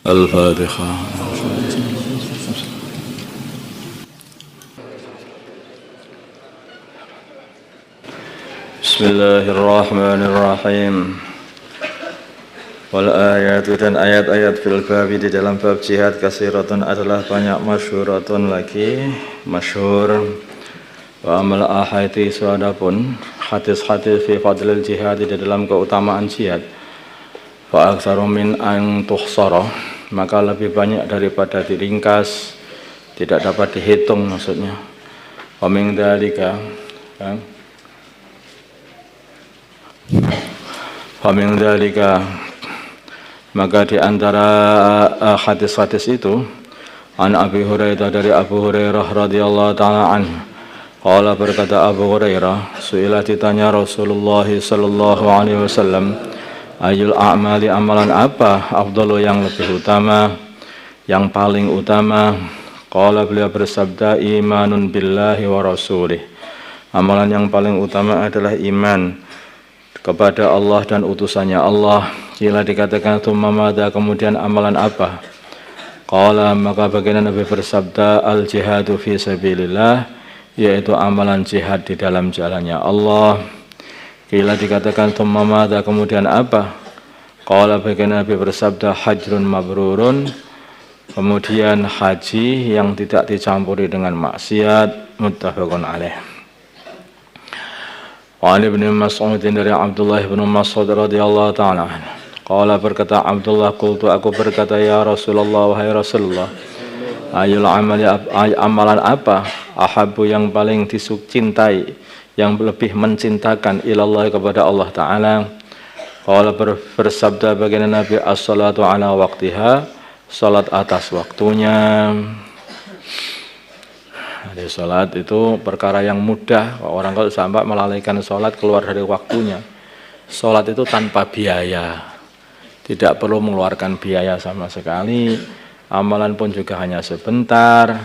Al-Fatihah. Bismillahirrahmanirrahim. Wal ayatu dan ayat-ayat fil babi di dalam bab jihad kasiratun adalah banyak, masyhuratun lagi masyhur. Wa amal ahadits adapun hadis-hadis fi fadlil jihad di dalam keutamaan jihad. Fa aktsaru min an tuhsara, maka lebih banyak daripada diringkas, tidak dapat dihitung maksudnya. Wa min dzalika Famin dzalika, maka di antara hadis-hadis itu an Abi Hurairah, dari Abu Hurairah radhiyallahu taala anhu, qala, berkata Abu Hurairah, su'ila, ditanya Rasulullah sallallahu alaihi wasallam, ayul a'mali, amalan apa afdalu, yang lebih utama, yang paling utama. Qala, beliau bersabda, imanun billahi wa rasulih, amalan yang paling utama adalah iman kepada Allah dan utusannya Allah. Kila, dikatakan tsumma madza, kemudian amalan apa? Qala, maka baginda Nabi bersabda, al jihadu fi sabilillah, yaitu amalan jihad di dalam jalannya Allah. Kila, dikatakan tsumma madza, kemudian apa? Qala, baginda Nabi bersabda, hajrun mabrurun, kemudian haji yang tidak dicampuri dengan maksiat. Muttafaqun alaih. Wa Ibnu Mas'ud, dari Abdullah bin Mas'ud radhiyallahu ta'ala anhu, qala, berkata Abdullah, qultu, aku berkata, ya Rasulullah, wahai Rasulullah, ayul amali, amalan apa ahabbu, yang paling dicintai, yang lebih mencintakan, ilallah, kepada Allah Ta'ala. Qala, bersabda baginda Nabi, as-salatu ala waqtiha, salat atas waktunya. Jadi sholat itu perkara yang mudah. Orang kalau sampai melalaikan sholat, keluar dari waktunya. Sholat itu tanpa biaya, tidak perlu mengeluarkan biaya sama sekali. Amalan pun juga hanya sebentar.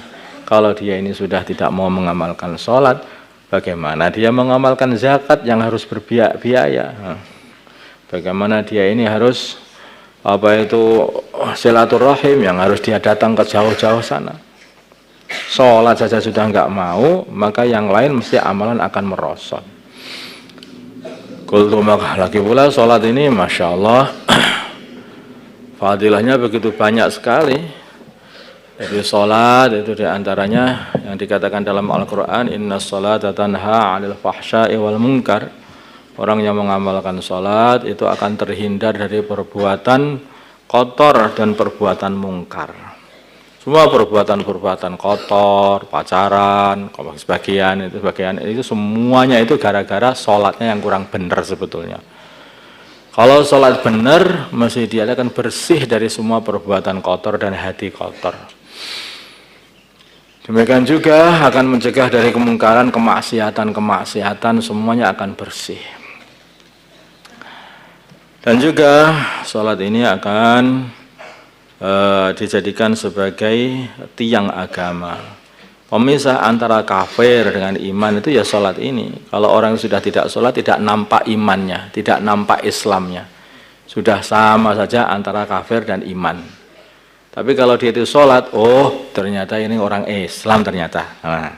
Kalau dia ini sudah tidak mau mengamalkan sholat, bagaimana dia mengamalkan zakat yang harus berbiaya? Bagaimana dia ini harus silaturahim yang harus dia datang ke jauh-jauh sana? Sholat saja sudah enggak mau, maka yang lain mesti amalan akan merosot. Qultu, maka lagi pula sholat ini Masya Allah fadilahnya begitu banyak sekali. Jadi sholat itu diantaranya yang dikatakan dalam Al-Quran, inna sholata tanha 'anil fahsya'i wal munkar. Orang yang mengamalkan sholat itu akan terhindar dari perbuatan kotor dan perbuatan mungkar. Semua perbuatan-perbuatan kotor, pacaran, sebagian itu semuanya itu gara-gara sholatnya yang kurang benar sebetulnya. Kalau sholat benar, mesti dia akan bersih dari semua perbuatan kotor dan hati kotor. Demikian juga akan mencegah dari kemungkaran, kemaksiatan, semuanya akan bersih. Dan juga sholat ini akan dijadikan sebagai tiang agama, pemisah antara kafir dengan iman. Itu ya sholat ini. Kalau orang sudah tidak sholat, tidak nampak imannya, tidak nampak Islamnya, sudah sama saja antara kafir dan iman. Tapi kalau dia itu sholat, oh ternyata ini orang Islam ternyata. Nah,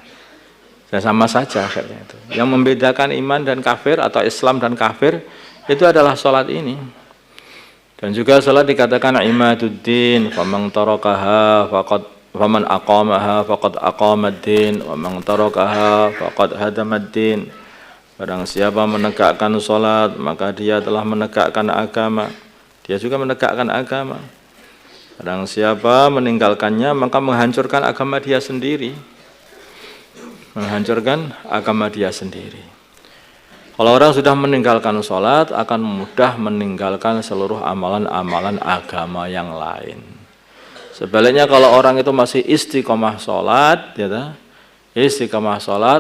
sama saja akhirnya itu. Yang membedakan iman dan kafir atau Islam dan kafir itu adalah sholat ini. Dan juga salat dikatakan imaduddin, faman tarakaha faman aqamaha faqad aqamaddin, wa man tarakaha faqad hadamaddin. Barang siapa menegakkan salat, maka dia telah menegakkan agama. Dia juga menegakkan agama. Barang siapa meninggalkannya, maka menghancurkan agama dia sendiri. Menghancurkan agama dia sendiri. Kalau orang sudah meninggalkan sholat, akan mudah meninggalkan seluruh amalan-amalan agama yang lain. Sebaliknya kalau orang itu masih istiqomah sholat,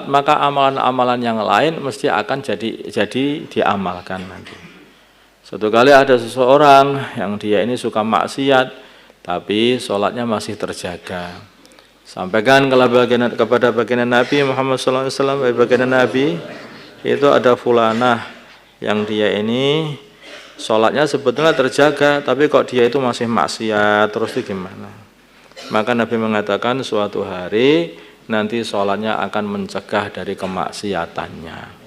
maka amalan-amalan yang lain mesti akan jadi diamalkan nanti. Suatu kali ada seseorang yang dia ini suka maksiat, tapi sholatnya masih terjaga. Sampaikan kepada baginda Nabi Muhammad SAW, baginda Nabi, itu ada fulanah yang dia ini sholatnya sebetulnya terjaga, tapi kok dia itu masih maksiat, terus itu gimana? Maka Nabi mengatakan suatu hari nanti sholatnya akan mencegah dari kemaksiatannya.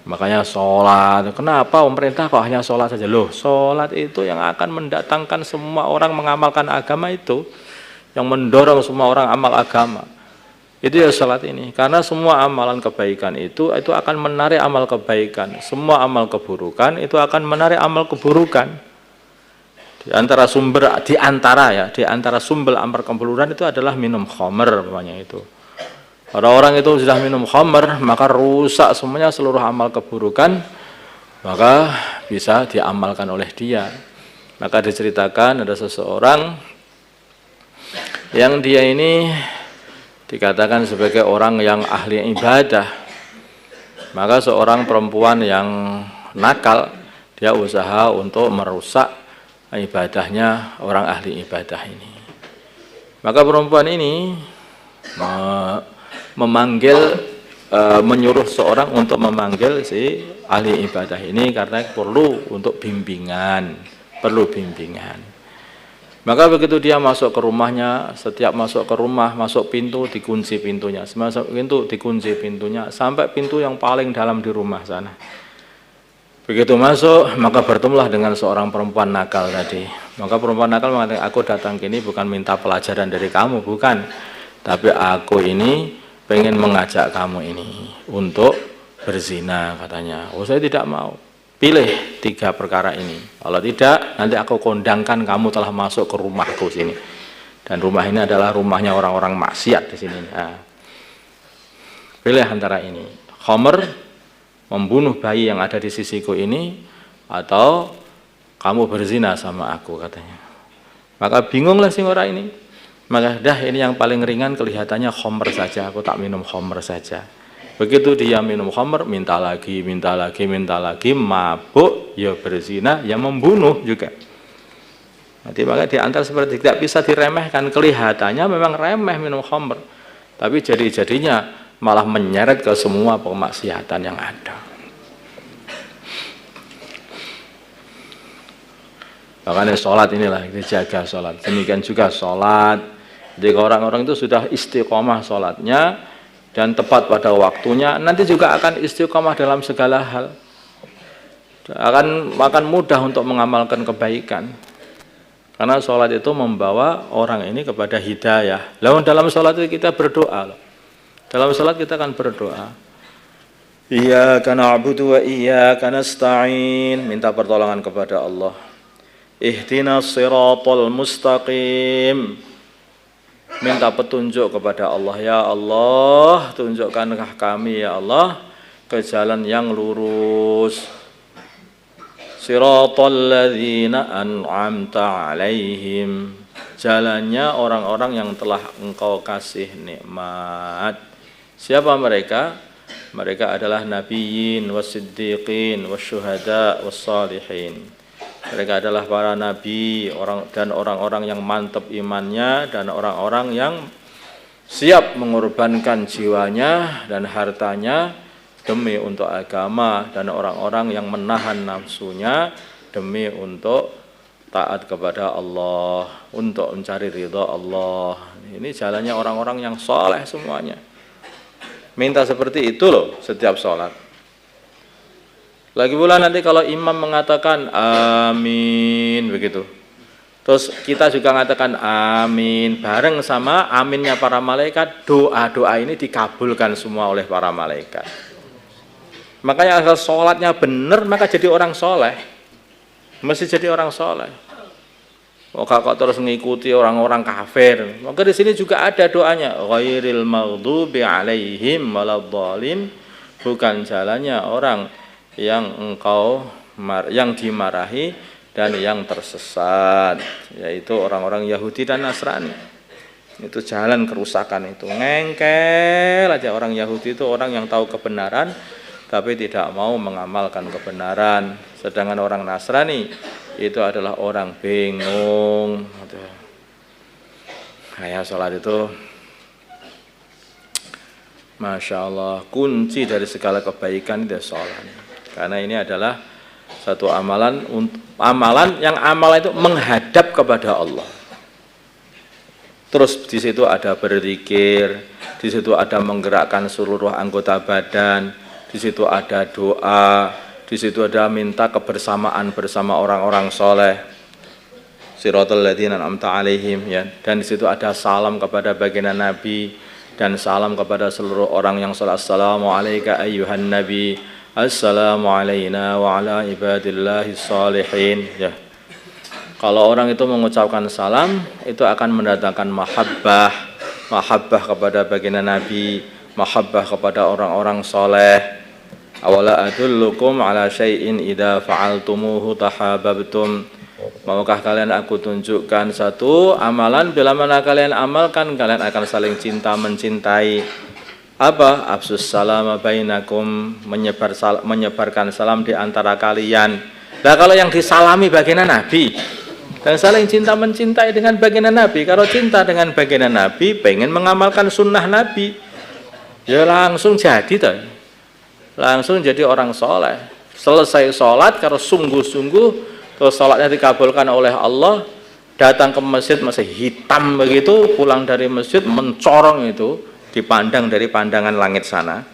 Makanya sholat, kenapa pemerintah kok hanya sholat saja? Loh, sholat itu yang akan mendatangkan semua orang mengamalkan agama itu, yang mendorong semua orang amal agama. Itu ya sholat ini, karena semua amalan kebaikan itu akan menarik amal kebaikan. Semua amal keburukan itu akan menarik amal keburukan. Di antara sumber amal keburukan itu adalah minum khamr, namanya itu. Orang-orang itu sudah minum khamr, maka rusak semuanya, seluruh amal keburukan, maka bisa diamalkan oleh dia. Maka diceritakan ada seseorang yang dia ini dikatakan sebagai orang yang ahli ibadah. Maka seorang perempuan yang nakal, dia usaha untuk merusak ibadahnya orang ahli ibadah ini. Maka perempuan ini menyuruh seorang untuk memanggil si ahli ibadah ini karena perlu bimbingan. Maka begitu dia masuk ke rumahnya, setiap masuk ke rumah, masuk pintu dikunci pintunya, masuk pintu dikunci pintunya, sampai pintu yang paling dalam di rumah sana. Begitu masuk, maka bertemulah dengan seorang perempuan nakal tadi. Maka perempuan nakal mengatakan, aku datang kini bukan minta pelajaran dari kamu, bukan, tapi aku ini pengen mengajak kamu ini untuk berzina, katanya. Oh, saya tidak mau. Pilih 3 perkara ini. Kalau tidak, nanti aku kondangkan kamu telah masuk ke rumahku sini. Dan rumah ini adalah rumahnya orang-orang maksiat di sini. Nah, pilih antara ini. Khamr, membunuh bayi yang ada di sisiku ini, atau kamu berzina sama aku, katanya. Maka bingunglah si orang ini. Maka dah ini yang paling ringan kelihatannya khamr saja, aku tak minum khamr saja. Begitu dia minum khamr, minta lagi, mabuk, ya berzina, ya membunuh juga. Jadi maka diantar seperti tidak bisa diremehkan, kelihatannya memang remeh minum khamr, tapi jadi-jadinya malah menyeret ke semua kemaksiatan yang ada. Makanya sholat inilah, kita jaga sholat. Demikian juga sholat. Jadi orang-orang itu sudah istiqomah sholatnya dan tepat pada waktunya, nanti juga akan istiqomah dalam segala hal. Akan mudah untuk mengamalkan kebaikan. Karena sholat itu membawa orang ini kepada hidayah. Lalu dalam sholat itu kita berdoa. Dalam sholat kita akan berdoa. Iyyaka na'budu wa iyyaka nasta'in. Minta pertolongan kepada Allah. Ihdinas siratal mustaqim. Minta petunjuk kepada Allah. Ya Allah, tunjukkankah kami ya Allah ke jalan yang lurus. Siratal ladzina an'amta alaihim. Jalannya orang-orang yang telah Engkau kasih nikmat. Siapa mereka? Mereka adalah nabiyyin wasiddiqin wasyuhada wassalihin. Mereka adalah para nabi, orang-orang yang mantap imannya, dan orang-orang yang siap mengorbankan jiwanya dan hartanya demi untuk agama, dan orang-orang yang menahan nafsunya demi untuk taat kepada Allah, untuk mencari ridha Allah. Ini jalannya orang-orang yang soleh semuanya. Minta seperti itu loh setiap sholat. Lagi pula nanti kalau imam mengatakan amin begitu, terus kita juga mengatakan amin bareng sama aminnya para malaikat, doa-doa ini dikabulkan semua oleh para malaikat. Makanya asal sholatnya benar, maka jadi orang soleh, mesti jadi orang soleh. Kok terus mengikuti orang-orang kafir? Maka di sini juga ada doanya, ghairil maghdubi alaihim waladhdallin, bukan jalannya orang yang dimarahi dan yang tersesat, yaitu orang-orang Yahudi dan Nasrani. Itu jalan kerusakan itu, ngengkel aja. Orang Yahudi itu orang yang tahu kebenaran tapi tidak mau mengamalkan kebenaran, sedangkan orang Nasrani itu adalah orang bingung. Kayak sholat itu, Masya Allah, kunci dari segala kebaikan itu sholat. Karena ini adalah Satu amalan yang amal itu menghadap kepada Allah. Terus di situ ada berzikir, di situ ada menggerakkan seluruh anggota badan, di situ ada doa, di situ ada minta kebersamaan bersama orang-orang soleh, siratal ladzina an'amta alaihim, ya. Dan di situ ada salam kepada baginda Nabi dan salam kepada seluruh orang yang salat. Assalamu alayka ayyuhan nabi, assalamu alayna wa ala ibadillahi sholihin, ya. Kalau orang itu mengucapkan salam, itu akan mendatangkan mahabbah kepada baginda Nabi, mahabbah kepada orang-orang soleh. Awala adullukum ala syai'in idza fa'altumuhu tahabbtum. Maukah kalian aku tunjukkan satu amalan, bila mana kalian amalkan, kalian akan saling cinta mencintai. Apa? Absus salama bainakum, menyebarkan salam di antara kalian. Nah, kalau yang disalami baginda Nabi dan saling cinta mencintai dengan baginda Nabi. Kalau cinta dengan baginda Nabi, pengen mengamalkan sunnah Nabi, ya langsung jadi toh. Langsung jadi orang soleh. Selesai sholat, kalau sungguh-sungguh, terus sholatnya dikabulkan oleh Allah, datang ke masjid masih hitam begitu, pulang dari masjid mencorong itu, dipandang dari pandangan langit sana.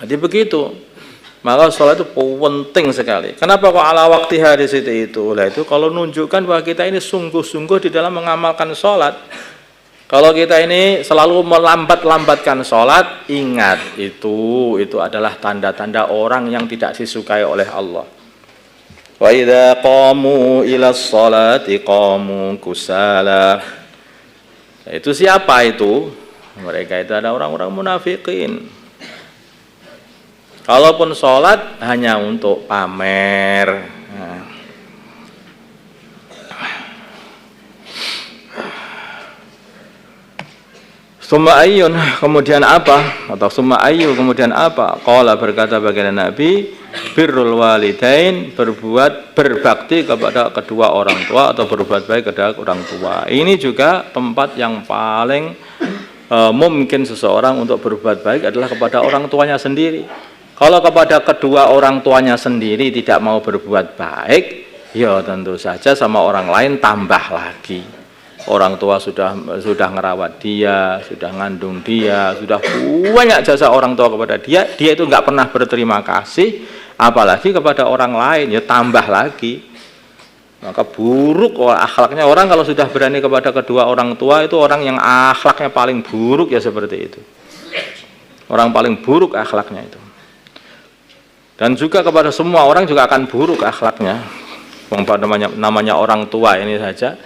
Jadi begitu. Maka sholat itu penting sekali. Kenapa kok ala waktiha di situ itu? Lah itu kalau nunjukkan bahwa kita ini sungguh-sungguh di dalam mengamalkan sholat. Kalau kita ini selalu melambat-lambatkan sholat, ingat itu adalah tanda-tanda orang yang tidak disukai oleh Allah. Wa idza qamu ila sholati qamu kusala. Itu siapa itu? Mereka itu ada orang-orang munafikin. Kalaupun sholat hanya untuk pamer. Summa ayyun, kemudian apa? Atau summa ayyu, kemudian apa? Qala, berkata baginda Nabi, birrul walidain, berbakti kepada kedua orang tua atau berbuat baik kepada orang tua. Ini juga tempat yang paling mungkin seseorang untuk berbuat baik adalah kepada orang tuanya sendiri. Kalau kepada kedua orang tuanya sendiri tidak mau berbuat baik, ya tentu saja sama orang lain tambah lagi. Orang tua sudah ngerawat dia, sudah ngandung dia, sudah banyak jasa orang tua kepada dia itu nggak pernah berterima kasih, apalagi kepada orang lain, ya tambah lagi. Maka buruk akhlaknya orang kalau sudah berani kepada kedua orang tua, itu orang yang akhlaknya paling buruk, ya seperti itu. Orang paling buruk akhlaknya itu. Dan juga kepada semua orang juga akan buruk akhlaknya. Namanya orang tua ini saja.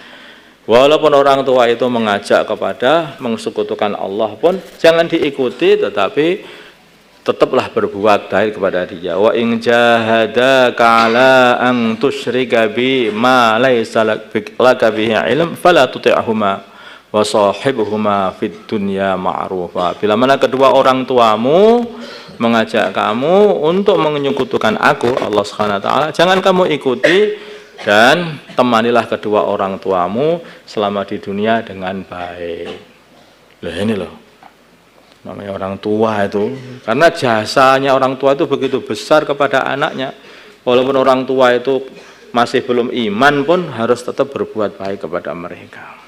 Walaupun orang tua itu mengajak kepada mengsekutukan Allah pun jangan diikuti, tetapi tetaplah berbuat baik kepada dia. Wa in jahadaka ala an tusyrika bi ma laysa laka bihi ilm fala tuti'huma wa sahibhuma fid dunya ma'rufa. Bila mana kedua orang tuamu mengajak kamu untuk menyekutukan aku, Allah Subhanahu wa taala, jangan kamu ikuti dan temanilah kedua orang tuamu selama di dunia dengan baik. Loh ini loh. Namanya orang tua itu, karena jasanya orang tua itu begitu besar kepada anaknya. Walaupun orang tua itu masih belum iman pun harus tetap berbuat baik kepada mereka.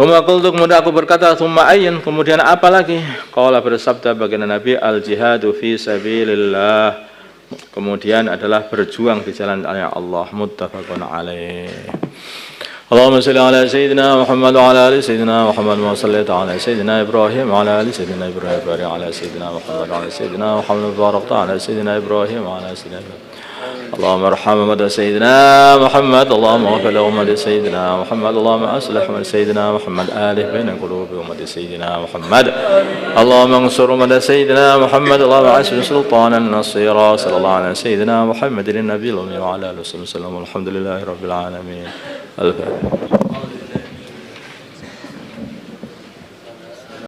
Kemudian aku berkata, summa ayyin, kemudian apa lagi? Qala, bersabda baginda Nabi, al jihadu fi sabilillah, kemudian adalah berjuang di jalan Allah. Muttafaqun alaih. Allahumma shalli ala sayyidina Muhammad wa ala ali sayyidina Muhammad wa salli ala sayyidina Ibrahim wa ala ali sayyidina Ibrahim wa ala sayyidina Muhammad wa ala sayyidina Muhammad wa ala sayyidina Ibrahim wa ala sayyidina Ibrahim. اللهم ارحم أمة سيدنا محمد، اللهم اغفر لأمة سيدنا محمد، اللهم أصلح أمة سيدنا محمد، آله بين قلوب أمة سيدنا محمد، اللهم انصر أمة سيدنا محمد، اللهم أعز سلطانا نصيرا، صلى الله على سيدنا محمد النبي الأمي وعلى آله وصحبه وسلم، والحمد لله رب العالمين. الفاتحة.